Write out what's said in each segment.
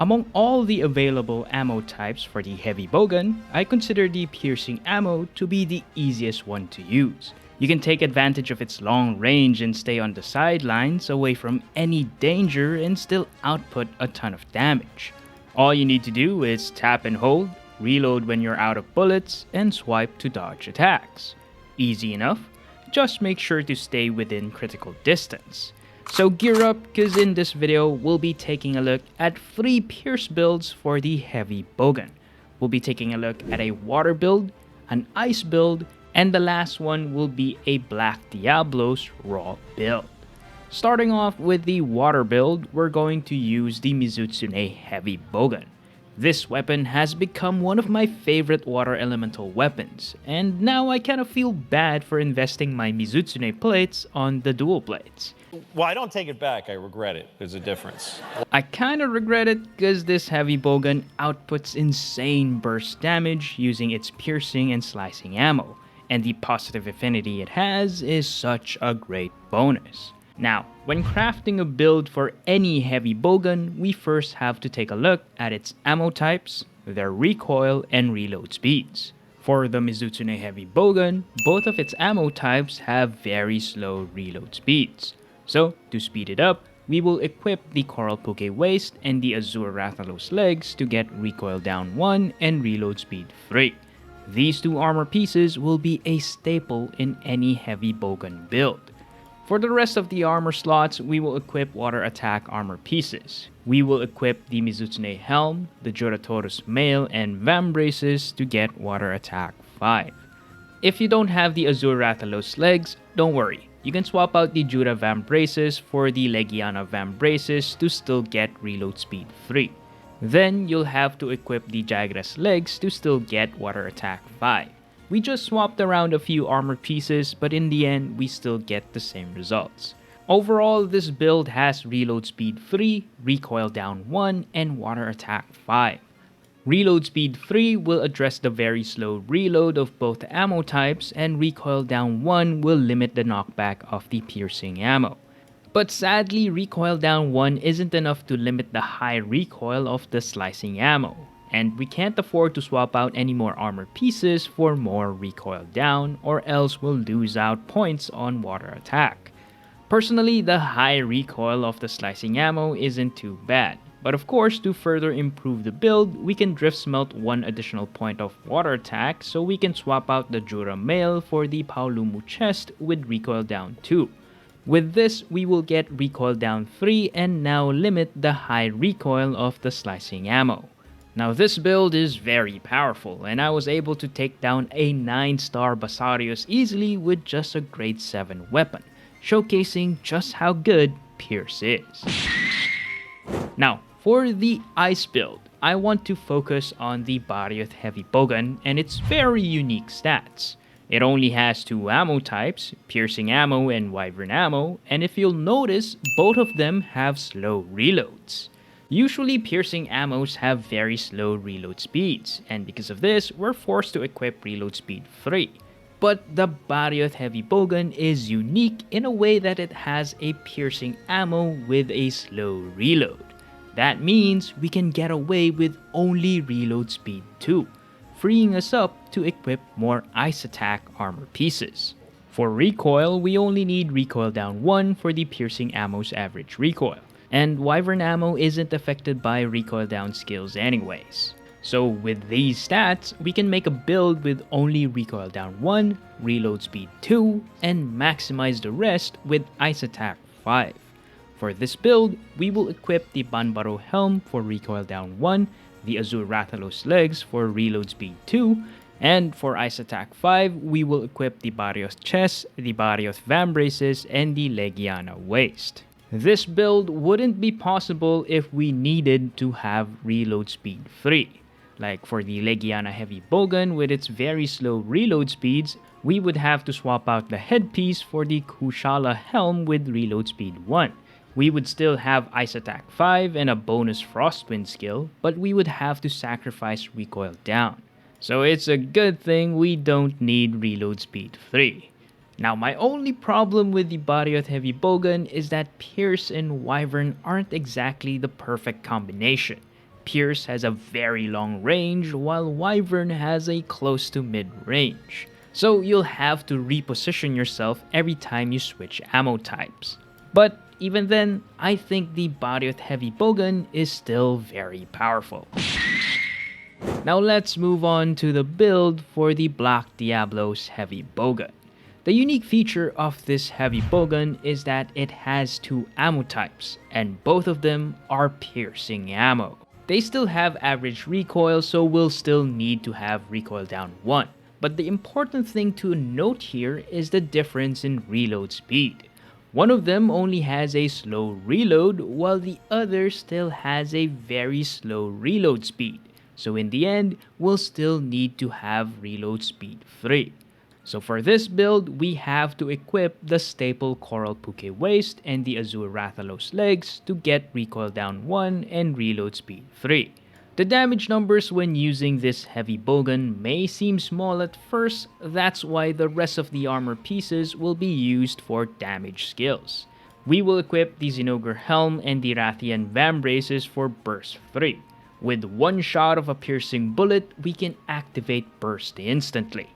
Among all the available ammo types for the heavy bowgun, I consider the piercing ammo to be the easiest one to use. You can take advantage of its long range and stay on the sidelines away from any danger and still output a ton of damage. All you need to do is tap and hold, reload when you're out of bullets, and swipe to dodge attacks. Easy enough, just make sure to stay within critical distance. So gear up, cause in this video we'll be taking a look at 3 pierce builds for the heavy bowgun. We'll be taking a look at a water build, an ice build, and the last one will be a black diablos raw build. Starting off with the water build, we're going to use the Mizutsune Heavy bowgun. This weapon has become one of my favorite water elemental weapons, and now I kind of feel bad for investing my Mizutsune plates on the dual blades. Well, I don't take it back, I regret it. There's a difference. I kinda regret it because this heavy bowgun outputs insane burst damage using its piercing and slicing ammo, and the positive affinity it has is such a great bonus. Now, when crafting a build for any heavy bowgun, we first have to take a look at its ammo types, their recoil, and reload speeds. For the Mizutsune Heavy bowgun, both of its ammo types have very slow reload speeds. So, to speed it up, we will equip the Coral Puke waist and the Azure Rathalos legs to get recoil down 1 and reload speed 3. These 2 armor pieces will be a staple in any heavy bowgun build. For the rest of the armor slots, we will equip water attack armor pieces. We will equip the Mizutsune helm, the Juratorus mail, and vambraces to get water attack 5. If you don't have the Azure Rathalos legs, don't worry. You can swap out the Jura vambraces for the Legiana vambraces to still get reload speed 3. Then you'll have to equip the Jagras legs to still get water attack 5. We just swapped around a few armor pieces, but in the end, we still get the same results. Overall, this build has reload speed 3, recoil down 1, and water attack 5. Reload speed 3 will address the very slow reload of both ammo types, and recoil down 1 will limit the knockback of the piercing ammo. But sadly, recoil down 1 isn't enough to limit the high recoil of the slicing ammo, and we can't afford to swap out any more armor pieces for more recoil down, or else we'll lose out points on water attack. Personally, the high recoil of the slicing ammo isn't too bad, but of course, to further improve the build, we can drift smelt 1 additional point of water attack, so we can swap out the Jura mail for the Paolumu chest with recoil down 2. With this, we will get recoil down 3 and now limit the high recoil of the slicing ammo. Now this build is very powerful, and I was able to take down a 9-star Basarius easily with just a grade 7 weapon, showcasing just how good Pierce is. Now, for the ice build, I want to focus on the barrioth heavy bowgun and its very unique stats. It only has 2 ammo types, piercing ammo and wyvern ammo, and if you'll notice, both of them have slow reloads. Usually, piercing ammos have very slow reload speeds, and because of this, we're forced to equip reload speed 3. But the barrioth heavy bowgun is unique in a way that it has a piercing ammo with a slow reload. That means we can get away with only reload speed 2, freeing us up to equip more ice attack armor pieces. For recoil, we only need recoil down 1 for the piercing ammo's average recoil, and wyvern ammo isn't affected by recoil down skills anyways. So with these stats, we can make a build with only recoil down 1, reload speed 2, and maximize the rest with ice attack 5. For this build, we will equip the Banbaro helm for recoil down 1, the Azure Rathalos legs for reload speed 2, and for ice attack 5, we will equip the barrioth chest, the barrioth vambraces, and the Legiana waist. This build wouldn't be possible if we needed to have reload speed 3. Like for the Legiana Heavy bowgun with its very slow reload speeds, we would have to swap out the headpiece for the Kushala helm with reload speed 1. We would still have Ice Attack 5 and a bonus Frostwind skill, but we would have to sacrifice recoil down. So it's a good thing we don't need reload speed 3. Now my only problem with the barrioth heavy bowgun is that Pierce and Wyvern aren't exactly the perfect combination. Pierce has a very long range while Wyvern has a close to mid-range. So you'll have to reposition yourself every time you switch ammo types. But even then, I think the barrioth heavy bowgun is still very powerful. Now let's move on to the build for the Black Diablos heavy bowgun. The unique feature of this heavy bowgun is that it has two ammo types, and both of them are piercing ammo. They still have average recoil, so we'll still need to have recoil down 1. But the important thing to note here is the difference in reload speed. One of them only has a slow reload, while the other still has a very slow reload speed. So in the end, we'll still need to have reload speed 3. So for this build, we have to equip the staple Coral Puke waist and the Azure Rathalos legs to get recoil down 1 and reload speed 3. The damage numbers when using this heavy bowgun may seem small at first, that's why the rest of the armor pieces will be used for damage skills. We will equip the Zinogre helm and the Rathian Vambraces for burst 3. With one shot of a piercing bullet, we can activate burst instantly.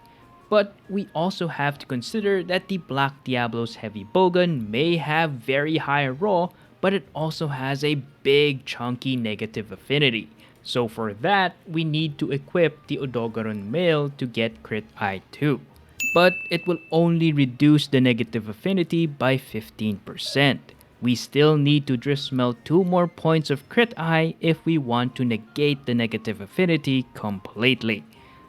But we also have to consider that the Black Diablos heavy bowgun may have very high raw, but it also has a big chunky negative affinity. So for that, we need to equip the Odogaron Mail to get crit eye 2. But it will only reduce the negative affinity by 15%. We still need to drift smelt 2 more points of crit eye if we want to negate the negative affinity completely.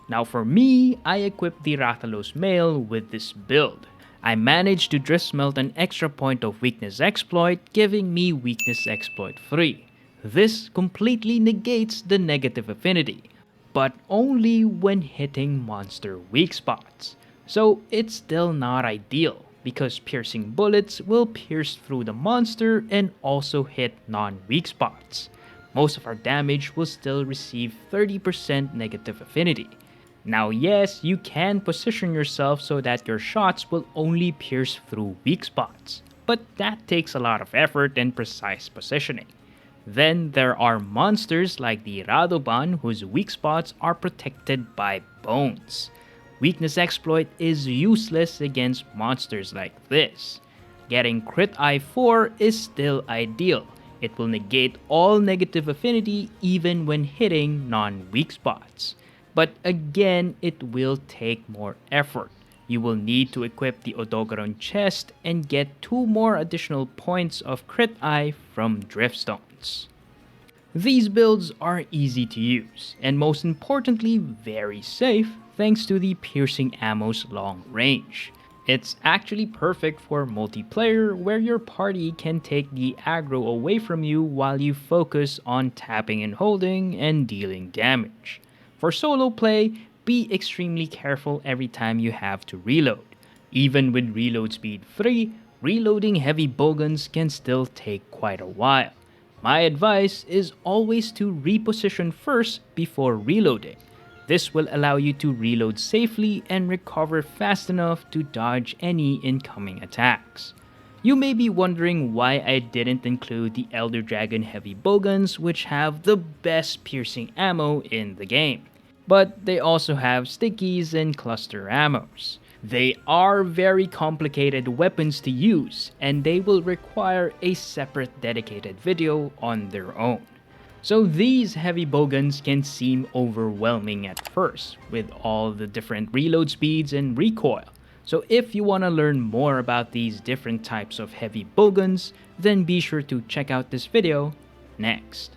Now for me, I equipped the Rathalos Mail with this build. I managed to drift smelt an extra point of weakness exploit, giving me weakness exploit 3. This completely negates the negative affinity, but only when hitting monster weak spots. So it's still not ideal, because piercing bullets will pierce through the monster and also hit non-weak spots. Most of our damage will still receive 30% negative affinity. Now yes, you can position yourself so that your shots will only pierce through weak spots, but that takes a lot of effort and precise positioning. Then there are monsters like the Radoban whose weak spots are protected by bones. Weakness exploit is useless against monsters like this. Getting crit eye 4 is still ideal. It will negate all negative affinity even when hitting non-weak spots. But again, it will take more effort. You will need to equip the Odogaron chest and get 2 more additional points of crit eye from Driftstones. These builds are easy to use, and most importantly, very safe thanks to the piercing ammo's long range. It's actually perfect for multiplayer where your party can take the aggro away from you while you focus on tapping and holding and dealing damage. For solo play, be extremely careful every time you have to reload. Even with reload speed 3, reloading heavy bowguns can still take quite a while. My advice is always to reposition first before reloading. This will allow you to reload safely and recover fast enough to dodge any incoming attacks. You may be wondering why I didn't include the Elder Dragon heavy bowguns, which have the best piercing ammo in the game. But they also have stickies and cluster ammos. They are very complicated weapons to use, and they will require a separate dedicated video on their own. So these heavy bowguns can seem overwhelming at first, with all the different reload speeds and recoil. So if you want to learn more about these different types of heavy bowguns, then be sure to check out this video next.